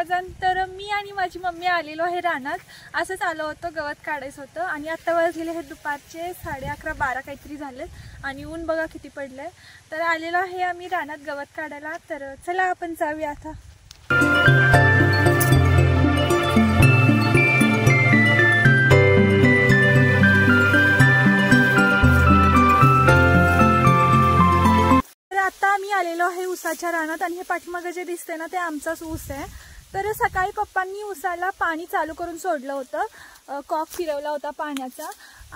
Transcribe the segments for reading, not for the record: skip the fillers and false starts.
सर्वजण. तर मी आणि माझी मम्मी आलेलो आहे रानात. असंच आलो होतो, गवत काढायचं होतं आणि आत्ता वाजलेले हे दुपारचे 11:30-12 काहीतरी झाले आणि ऊन बघा किती पडलंय. तर आलेलो आहे आम्ही रानात गवत काढायला. तर चला आपण जाऊया आता. आता आम्ही आलेलो आहे ऊसाच्या रानात आणि हे पाठीमागे जे दिसते ना ते आमचाच ऊस आहे. तर सकाळी पप्पांनी ऊसाला पाणी चालू करून सोडलं होतं, कॉक फिरवला होता पाण्याचा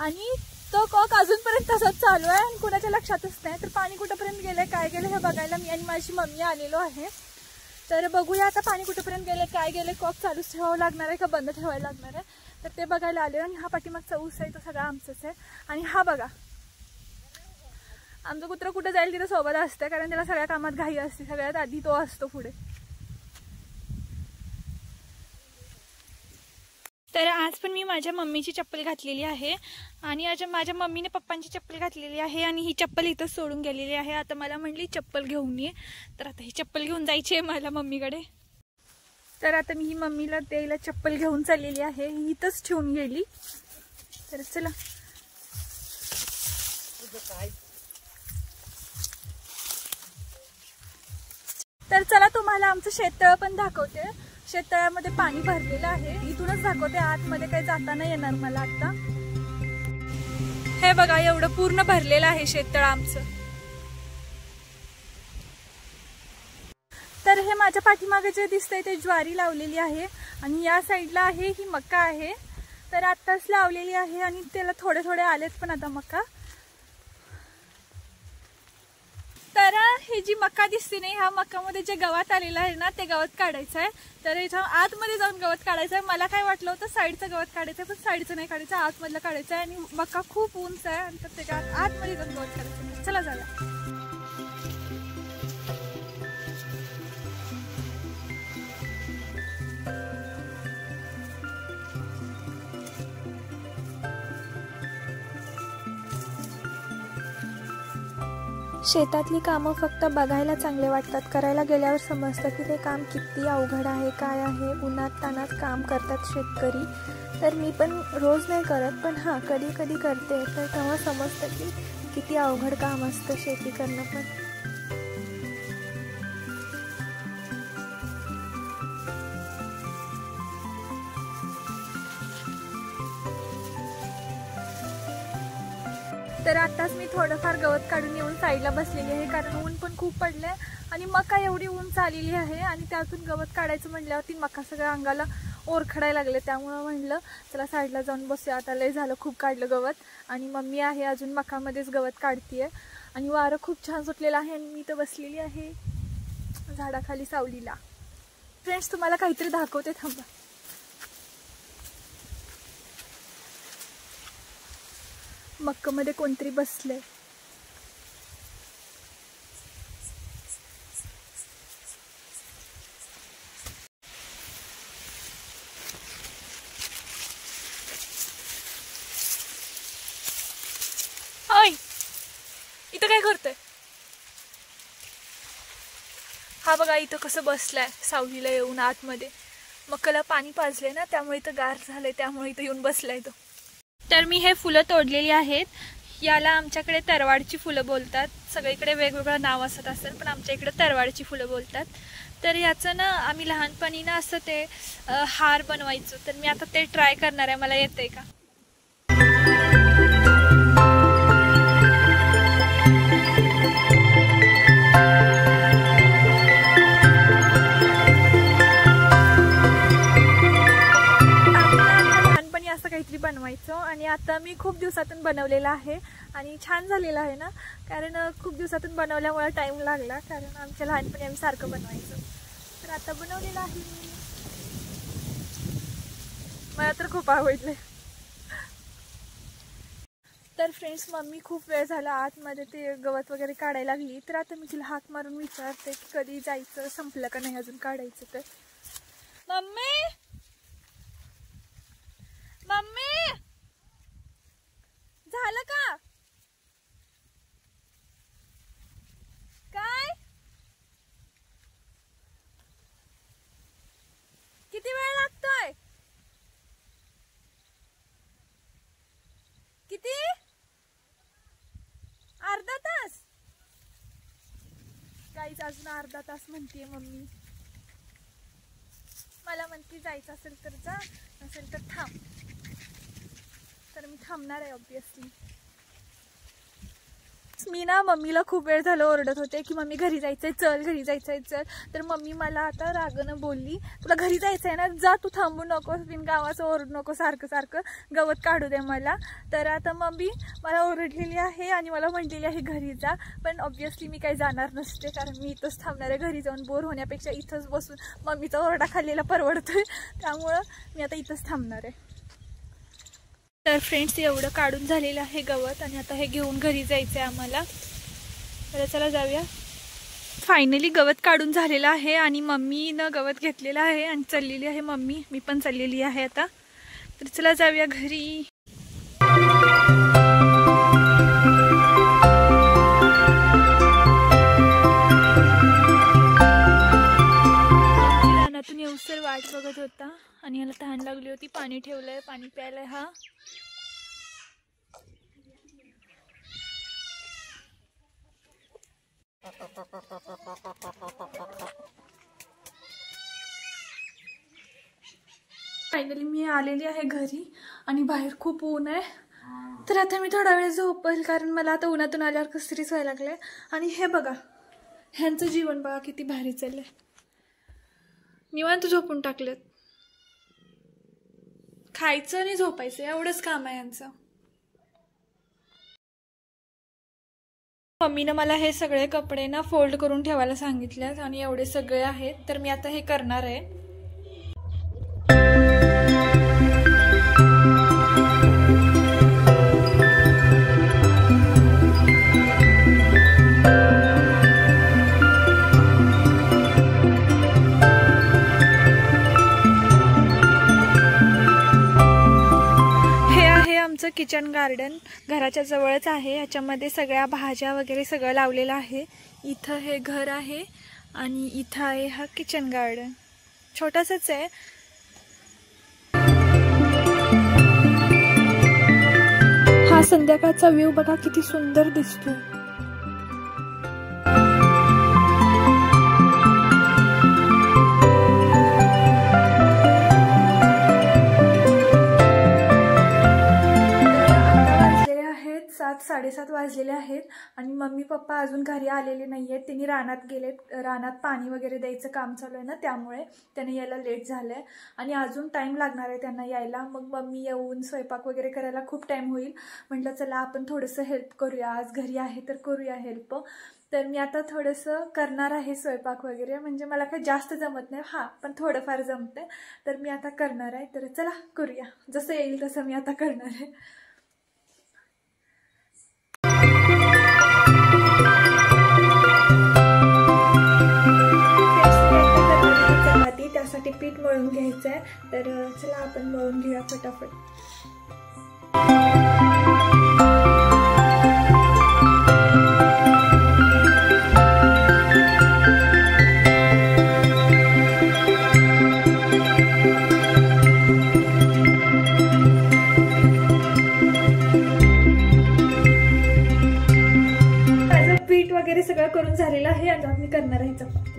आणि तो कॉक अजूनपर्यंत तसंच चालू आहे आणि कुणाच्या लक्षातच नाही. तर पाणी कुठंपर्यंत गेलंय काय गेलं हे बघायला मी आणि माझी मम्मी आलेलो आहे. तर बघूया आता पाणी कुठंपर्यंत गेलं काय गेलं, कॉक चालूच ठेवावं लागणार आहे का बंद ठेवायला लागणार आहे. तर ते बघायला आले आणि हा पाठीमागचा ऊस आहे तो सगळा आमचाच आहे. आणि हा बघा आमचं कुत्र कुठं जाईल तिथं सोबत असतं, कारण त्याला सगळ्या कामात घाई असते, सगळ्यात आधी तो असतो पुढे. तर आज पण मी माझ्या मम्मीची चप्पल घातलेली आहे आणि माझ्या मम्मीने पप्पांची चप्पल घातलेली आहे आणि ही चप्पल इथंच सोडून गेलेली आहे. आता मला म्हणली चप्पल घेऊन ये, तर आता ही चप्पल घेऊन जायची आहे मला मम्मीकडे. तर आता मी ही मम्मीला द्यायला चप्पल घेऊन चाललेली आहे, ही इथंच ठेवून गेली. तर चला तर चला तुम्हाला आमचं शेततळ पण दाखवते. शेततळ्यामध्ये पाणी भरलेलं आहे, इथूनच दाखवते, आतमध्ये काही जाता नाही येणार मला आता. हे बघा एवढं पूर्ण भरलेलं आहे शेततळ आमचं. तर हे माझ्या पाठीमागे जे दिसतंय ते ज्वारी लावलेली आहे आणि या साईडला आहे ही मका आहे. तर आत्ताच लावलेली आहे आणि त्याला थोडे थोडे आलेत पण आता मका. तर ही जी मका दिसते नाही, ह्या मकामध्ये जे गवत आलेलं आहे ना ते गवत काढायचं आहे. तर याच्या आतमध्ये जाऊन गवत काढायचं आहे. मला काय वाटलं होतं साईडचं गवत काढायचं आहे, पण साईडचं नाही काढायचं, आतमधलं काढायचं आहे. आणि मका खूप उंच आहे आणि त्याच्या आतमध्ये जाऊन गवत काढायचं. चला झालं. शेतातली कामं फक्त बघायला चांगले वाटतात, करायला गेल्यावर समजतं की ते काम किती अवघड आहे, काय आहे. उन्हात तानात काम करतात शेतकरी. तर मी पण रोज नाही करत, पण हां कधी कधी करते. तर तेव्हा समजतं की किती अवघड काम असतं शेती करणं पण. तर आताच मी थोडंफार गवत काढून येऊन साईडला बसलेली आहे, कारण ऊन पण खूप पडलंय आणि मका एवढी उंच आलेली आहे आणि त्यातून गवत काढायचं म्हटल्यावरती मका सगळ्या अंगाला ओरखडायला लागले. त्यामुळं म्हणलं चला साईडला जाऊन बसूया, आता लय झालं खूप काढलं गवत. आणि मम्मी आहे अजून मकामध्येच गवत काढतीये आणि वारं खूप छान सुटलेलं आहे आणि मी तर बसलेली आहे झाडाखाली सावलीला. फ्रेंड्स तुम्हाला काहीतरी दाखवते, थांबा. मक्कामध्ये कोणतरी बसलंय. ओय इथं काय करतोय? हा बघा इथं कसं बसलाय सावलीला येऊन आतमध्ये. मक्काला पाणी पाजलंय ना त्यामुळे इथं गार झालंय, त्यामुळे इथं येऊन बसलाय तो. तर मी हे फुलं तोडलेली आहेत. याला आमच्याकडे तरवाडची फुलं बोलतात. सगळीकडे वेगवेगळं नाव असत असेल, पण आमच्या इकडे तरवाडची फुलं बोलतात. तर याचं ना आम्ही लहानपणी ना असं ते हार बनवायचो. तर मी आता ते ट्राय करणार आहे, मला येतंय का. काहीतरी बनवायचो आणि आता मी खूप दिवसातून बनवलेला आहे आणि छान झालेला आहे ना, कारण खूप दिवसातून बनवल्यामुळे टाइम लागला, कारण आमच्या लहानपणी आम्ही सारखं बनवायचो. तर आता बनवलेलं आहे मी, मला तर खूप आवडले. तर फ्रेंड्स मम्मी खूप वेळ झाला आतमध्ये ते गवत वगैरे काढायला लागली. तर आता मी तिला हाक मारून विचारते की कधी जायचं, संपलं का नाही अजून काढायचं. तर मम्मी मम्मी झालं का काय? गाईज अजून अर्धा तास म्हणते मम्मी. मला म्हणते जायचं असेल तर जा, नसेल तर थांब. तर मी थांबणार आहे ऑब्विसली. मी ना मम्मीला खूप वेळ झालं ओरडत होते की मम्मी घरी जायचंय चल, घरी जायचंय चल. तर मम्मी मला आता रागानं बोलली तुला घरी जायचंय ना, जा तू, थांबू नको, बिन गावाचं ओरडू नको सारखं सारखं, गवत काढू दे मला. तर आता मम्मी मला ओरडलेली आहे आणि मला म्हणलेली आहे घरी जा. पण ऑब्विसली मी काही जाणार नसते, कारण मी इथंच थांबणार आहे. घरी जाऊन बोर होण्यापेक्षा इथंच बसून मम्मीचा ओरडा खाल्लेला परवडतोय. त्यामुळं मी आता इथंच थांबणार आहे. तर फ्रेंड्स एवढं काढून झालेलं आहे गवत आणि आता हे घेऊन घरी जायचं आहे आम्हाला. तर चला जाऊया. फायनली गवत काढून झालेलं आहे आणि मम्मीनं गवत घेतलेलं आहे आणि चाललेली आहे मम्मी. मी पण चाललेली आहे आता. तर चला जाऊया घरी. रानातून येऊसर वाट बघत होता आणि याला तहान लागली होती. पाणी ठेवलंय, पाणी प्यायलाय हा. फायनली मी आलेली आहे घरी आणि बाहेर खूप ऊन आहे. तर आता मी थोडा वेळ झोपेल, कारण मला आता उन्हातून आल्यावर कसतरीच व्हायला लागले. आणि हे बघा, ह्यांचं जीवन बघा किती भारी चाललंय. निवांत झोपून टाकलेत. खायचं आणि झोपायचं एवढंच काम आहे यांचं. मम्मीनं मला हे सगळे कपडे ना फोल्ड करून ठेवायला सांगितलेत आणि एवढे सगळे आहेत. तर मी आता हे करणार आहे. किचन गार्डन घराच्या जवळच आहे. ह्याच्यामध्ये सगळ्या भाज्या वगैरे सगळं लावलेलं आहे. इथं हे घर आहे आणि इथं आहे हा किचन गार्डन. छोटासाच आहे. हा संध्याकाळचा व्ह्यू बघा किती सुंदर दिसतो. साडेसात वाजलेले आहेत आणि मम्मी पप्पा अजून घरी आलेले नाही आहेत. त्यांनी रानात गेलेत. रानात पाणी वगैरे द्यायचं काम चालू आहे ना, त्यामुळे त्यांना यायला लेट झालंय आणि अजून टाइम लागणार आहे त्यांना यायला. मग मम्मी येऊन स्वयंपाक वगैरे करायला खूप टाइम होईल. म्हटलं चला आपण थोडंसं हेल्प करूया, आज घरी आहे तर करूया हेल्प. तर मी आता थोडंसं करणार आहे स्वयंपाक वगैरे. म्हणजे मला काही जास्त जमत नाही, हां, पण थोडंफार जमते. तर मी आता करणार आहे. तर चला करूया, जसं येईल तसं मी आता करणार आहे. त्यासाठी पीठ मळून घ्यायचं आहे. तर चला आपण मळून घेऊया फटाफट. माझं पीठ वगैरे सगळं करून झालेलं आहे. आता मी करणार आहे चपाती.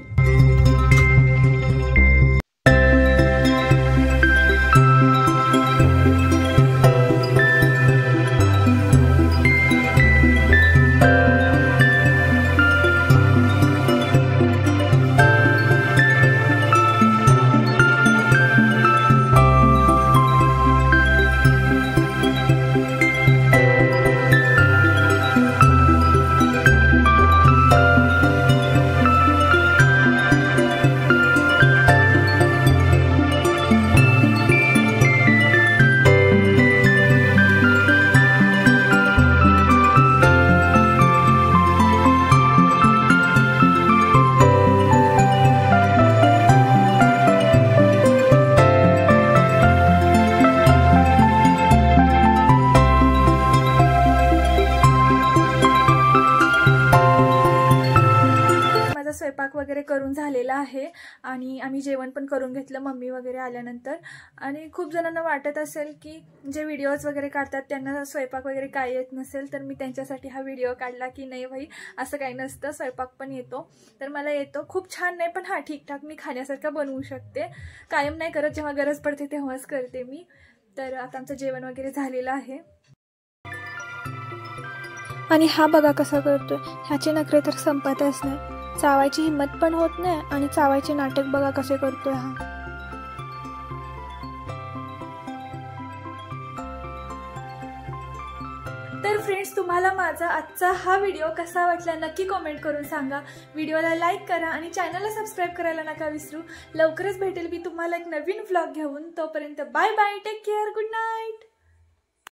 माझा स्वयंपाक वगैरे करून झालेला आहे आणि आम्ही जेवण पण करून घेतलं मम्मी वगैरे आल्यानंतर. आणि खूप जणांना वाटत असेल की जे व्हिडिओज वगैरे काढतात त्यांना स्वयंपाक वगैरे काय येत नसेल, तर मी त्यांच्यासाठी हा व्हिडिओ काढला की नाही भाई असं काही नसतं, स्वयंपाक पण येतो. तर मला येतो, खूप छान नाही पण हा ठीकठाक मी खाण्यासारखं बनवू शकते. कायम नाही करत, जेव्हा गरज पडते तेव्हाच करते मी. तर आता आमचं जेवण वगैरे झालेलं आहे. आणि हा बघा कसा करतोय, ह्याचे नखरे तर संपतच नाही. चावायची हिंमत पण होत नाही आणि चावायचे नाटक बघा कसे करतोय हा. तर फ्रेंड्स, तुम्हाला माझा आजचा हा व्हिडिओ कसा वाटला नक्की कमेंट करून सांगा. व्हिडिओला लाईक करा आणि चॅनलला सबस्क्राईब करायला नका विसरू. लवकरच भेटेल मी तुम्हाला एक नवीन व्लॉग घेऊन. तोपर्यंत bye bye, take care, good night.